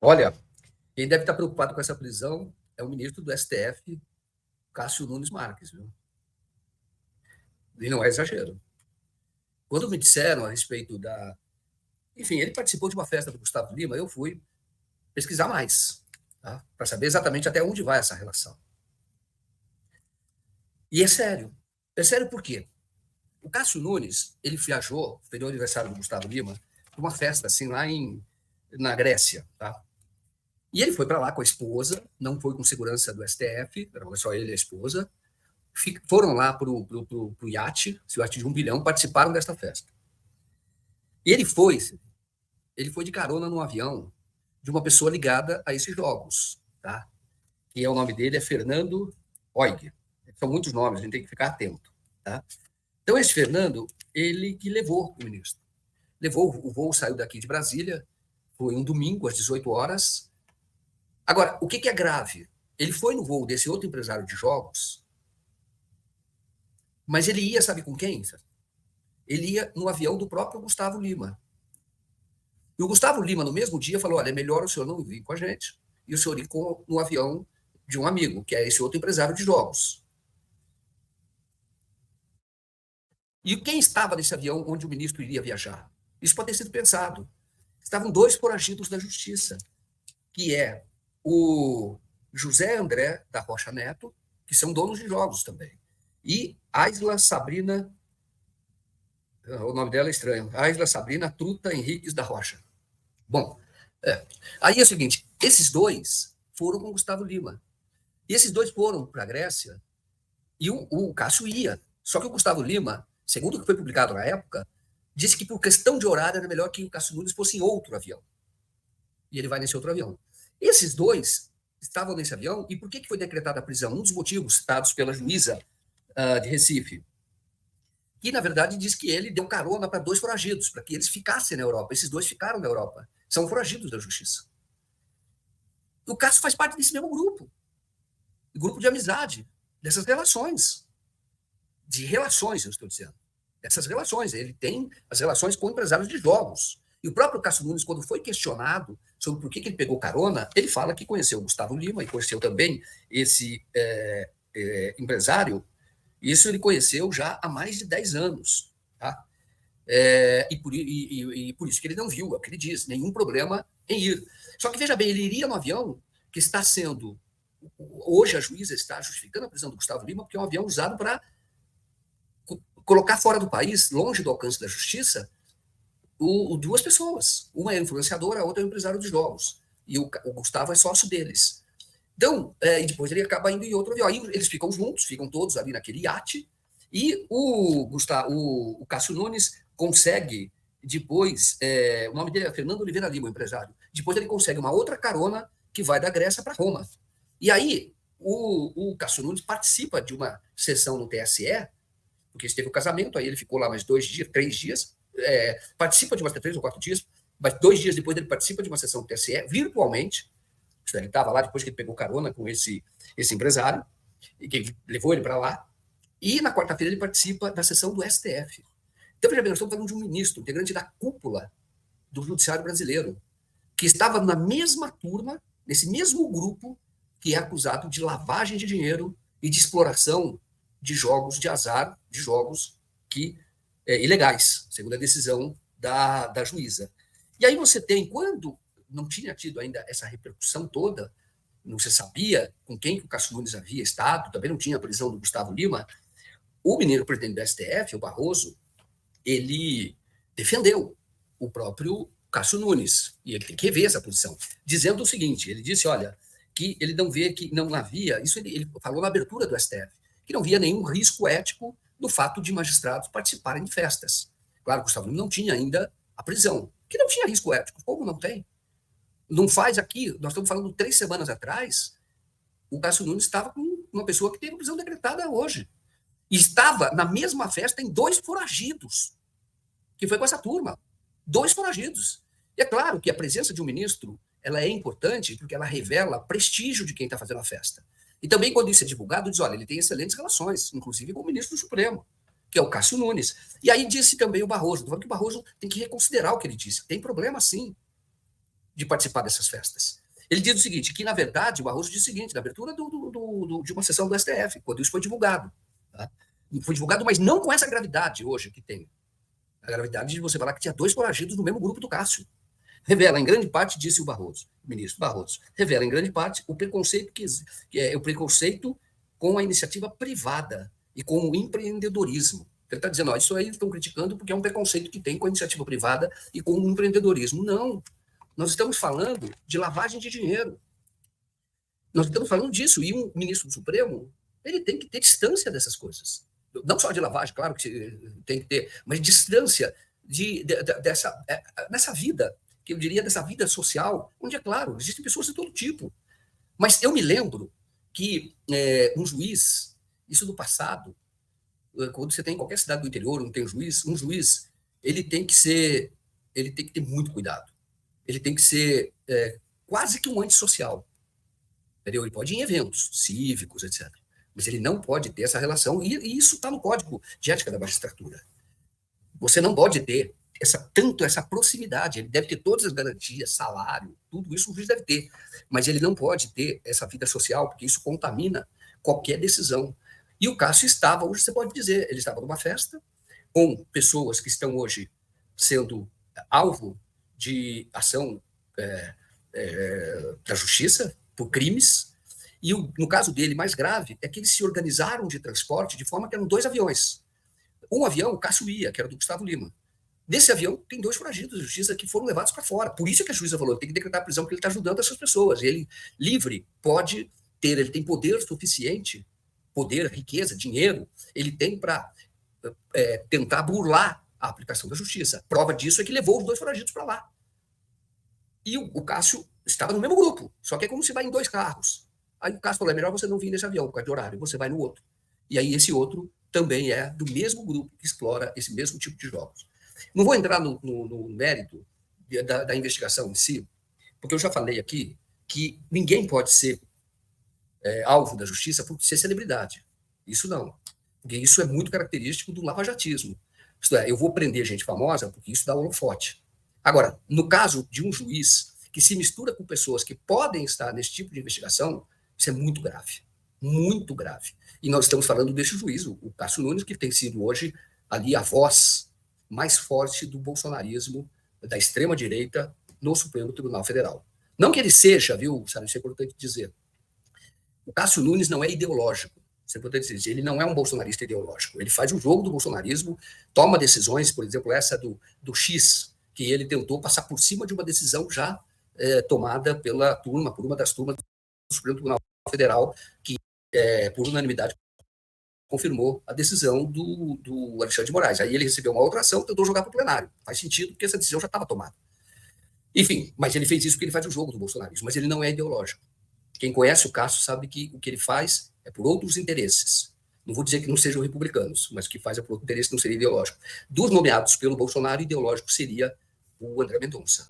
Olha, quem deve estar preocupado com essa prisão é o ministro do STF, Cássio Nunes Marques, viu? E não é exagero. Quando me disseram a respeito da. Enfim, ele participou de uma festa do Gustavo Lima, eu fui pesquisar mais, tá? Para saber exatamente até onde vai essa relação. E é sério. É sério por quê? O Cássio Nunes, ele viajou, foi no aniversário do Gustavo Lima, para uma festa assim lá na Grécia, tá? E ele foi para lá com a esposa, não foi com segurança do STF, era só ele e a esposa. Foram lá para o iate, esse iate de 1 bilhão, participaram desta festa. E ele foi de carona num avião de uma pessoa ligada a esses jogos, tá? Que é o nome dele é Fernando Oig. São muitos nomes, a gente tem que ficar atento, tá? Então esse Fernando, ele que levou o ministro. Levou, o voo saiu daqui de Brasília, foi um domingo às 18 horas. Agora, o que é grave? Ele foi no voo desse outro empresário de jogos, mas ele ia, sabe com quem? Ele ia no avião do próprio Gustavo Lima. E o Gustavo Lima, no mesmo dia, falou: olha, é melhor o senhor não vir com a gente e o senhor ir no avião de um amigo, que é esse outro empresário de jogos. E quem estava nesse avião onde o ministro iria viajar? Isso pode ter sido pensado. Estavam dois foragidos da justiça, que é o José André da Rocha Neto, que são donos de jogos também, e Aisla Sabrina, o nome dela é estranho, Aisla Sabrina Truta Henriques da Rocha. Bom, aí é o seguinte, esses dois foram com Gustavo Lima. E esses dois foram para a Grécia e o Cássio ia. Só que o Gustavo Lima, segundo o que foi publicado na época, disse que por questão de horário era melhor que o Cássio Nunes fosse em outro avião. E ele vai nesse outro avião. Esses dois estavam nesse avião, e por que foi decretada a prisão? Um dos motivos citados pela juíza de Recife, que na verdade diz que ele deu carona para dois foragidos, para que eles ficassem na Europa. Esses dois ficaram na Europa. São foragidos da justiça. O Cássio faz parte desse mesmo grupo de amizade, dessas relações. De relações, eu estou dizendo. Dessas relações. Ele tem as relações com empresários de jogos. E o próprio Cássio Nunes, quando foi questionado sobre por que ele pegou carona, ele fala que conheceu o Gustavo Lima e conheceu também esse empresário. Isso ele conheceu já há mais de 10 anos. Tá? E por isso que ele não viu, é o que ele diz, nenhum problema em ir. Só que, veja bem, ele iria no avião que está sendo. Hoje a juíza está justificando a prisão do Gustavo Lima, porque é um avião usado para colocar fora do país, longe do alcance da justiça, duas pessoas. Uma é influenciadora, a outra é empresário de jogos. E o Gustavo é sócio deles. Então, e depois ele acaba indo em outro avião. Aí eles ficam juntos, ficam todos ali naquele iate, e o Cássio Nunes consegue, depois, o nome dele é Fernando Oliveira Lima, o empresário. Depois ele consegue uma outra carona que vai da Grécia para Roma. E aí o Cássio Nunes participa de uma sessão no TSE, porque ele teve o casamento, aí ele ficou lá mais 2 dias, 3 dias, participa de umas 3 ou 4 dias, mas 2 dias depois ele participa de uma sessão do TSE, virtualmente. Ele estava lá depois que ele pegou carona com esse empresário, que levou ele para lá, e na quarta-feira ele participa da sessão do STF. Então, veja bem, nós estamos falando de um ministro, integrante da cúpula do judiciário brasileiro, que estava na mesma turma, nesse mesmo grupo, que é acusado de lavagem de dinheiro e de exploração de jogos de azar, de jogos ilegais, segundo a decisão da juíza. E aí você tem, quando não tinha tido ainda essa repercussão toda, não se sabia com quem que o Cássio Nunes havia estado, também não tinha a prisão do Gustavo Lima, o presidente do STF, o Barroso, ele defendeu o próprio Cássio Nunes, e ele tem que rever essa posição, dizendo o seguinte, ele disse, olha, que ele não vê que não havia, isso ele falou na abertura do STF, que não havia nenhum risco ético do fato de magistrados participarem de festas. Claro, Gustavo Lima não tinha ainda a prisão, que não tinha risco ético, como não tem? Não faz aqui, nós estamos falando 3 semanas atrás, o Cássio Nunes estava com uma pessoa que teve prisão decretada hoje. E estava na mesma festa em 2 foragidos, que foi com essa turma. 2 foragidos. E é claro que a presença de um ministro ela é importante porque ela revela prestígio de quem está fazendo a festa. E também, quando isso é divulgado, diz, olha, ele tem excelentes relações, inclusive com o ministro do Supremo, que é o Cássio Nunes. E aí disse também o Barroso, que o Barroso tem que reconsiderar o que ele disse. Tem problema, sim, de participar dessas festas. Ele diz o seguinte, que, na verdade, o Barroso diz o seguinte, na abertura de uma sessão do STF, quando isso foi divulgado. Tá? Foi divulgado, mas não com essa gravidade hoje que tem. A gravidade de você falar que tinha 2 foragidos no mesmo grupo do Cássio. Revela, em grande parte, disse o Barroso, o ministro Barroso, revela, em grande parte, o preconceito que é o preconceito com a iniciativa privada e com o empreendedorismo. Ele está dizendo, ó, isso aí eles estão criticando porque é um preconceito que tem com a iniciativa privada e com o empreendedorismo. Não, nós estamos falando de lavagem de dinheiro. Nós estamos falando disso. E um ministro do Supremo, ele tem que ter distância dessas coisas. Não só de lavagem, claro que tem que ter, mas distância nessa vida, que eu diria dessa vida social, onde, é claro, existem pessoas de todo tipo. Mas eu me lembro que um juiz, isso do passado, quando você tem em qualquer cidade do interior, não tem juiz, um juiz, ele tem que ter muito cuidado. Ele tem que ser quase que um antissocial. Entendeu? Ele pode ir em eventos cívicos, etc. Mas ele não pode ter essa relação, e isso está no Código de Ética da Magistratura. Você não pode ter essa proximidade, ele deve ter todas as garantias, salário, tudo isso o juiz deve ter, mas ele não pode ter essa vida social, porque isso contamina qualquer decisão. E o Cássio estava, hoje você pode dizer, ele estava numa festa com pessoas que estão hoje sendo alvo de ação da justiça por crimes, e no caso dele, mais grave, é que eles se organizaram de transporte de forma que eram 2 aviões. Um avião, o Cássio ia, que era do Gustavo Lima. Nesse avião, tem 2 foragidos da justiça que foram levados para fora. Por isso que a juíza falou, tem que decretar a prisão, porque ele está ajudando essas pessoas. Ele, livre, pode ter, ele tem poder suficiente, poder, riqueza, dinheiro, ele tem para tentar burlar a aplicação da justiça. Prova disso é que levou os 2 foragidos para lá. E o Cássio estava no mesmo grupo, só que é como se vai em 2 carros. Aí o Cássio falou, é melhor você não vir nesse avião, por causa de horário, você vai no outro. E aí esse outro também é do mesmo grupo que explora esse mesmo tipo de jogos. Não vou entrar no mérito da investigação em si, porque eu já falei aqui que ninguém pode ser alvo da justiça por ser celebridade. Isso não. Porque isso é muito característico do lavajatismo. Isto é, eu vou prender gente famosa porque isso dá holofote. Agora, no caso de um juiz que se mistura com pessoas que podem estar nesse tipo de investigação, isso é muito grave. Muito grave. E nós estamos falando desse juiz, o Cássio Nunes, que tem sido hoje ali a voz mais forte do bolsonarismo, da extrema-direita, no Supremo Tribunal Federal. Não que ele seja, viu, sabe, isso é importante dizer. O Cássio Nunes não é ideológico, isso é importante dizer, ele não é um bolsonarista ideológico, ele faz o jogo do bolsonarismo, toma decisões, por exemplo, essa do X, que ele tentou passar por cima de uma decisão já tomada por uma das turmas do Supremo Tribunal Federal, que, por unanimidade, confirmou a decisão do Alexandre de Moraes. Aí ele recebeu uma outra ação, tentou jogar para o plenário. Faz sentido, porque essa decisão já estava tomada. Enfim, mas ele fez isso porque ele faz o jogo do bolsonarismo, mas ele não é ideológico. Quem conhece o Cássio sabe que o que ele faz é por outros interesses. Não vou dizer que não sejam republicanos, mas o que faz é por outro interesse, não seria ideológico. Dos nomeados pelo Bolsonaro, ideológico seria o André Mendonça.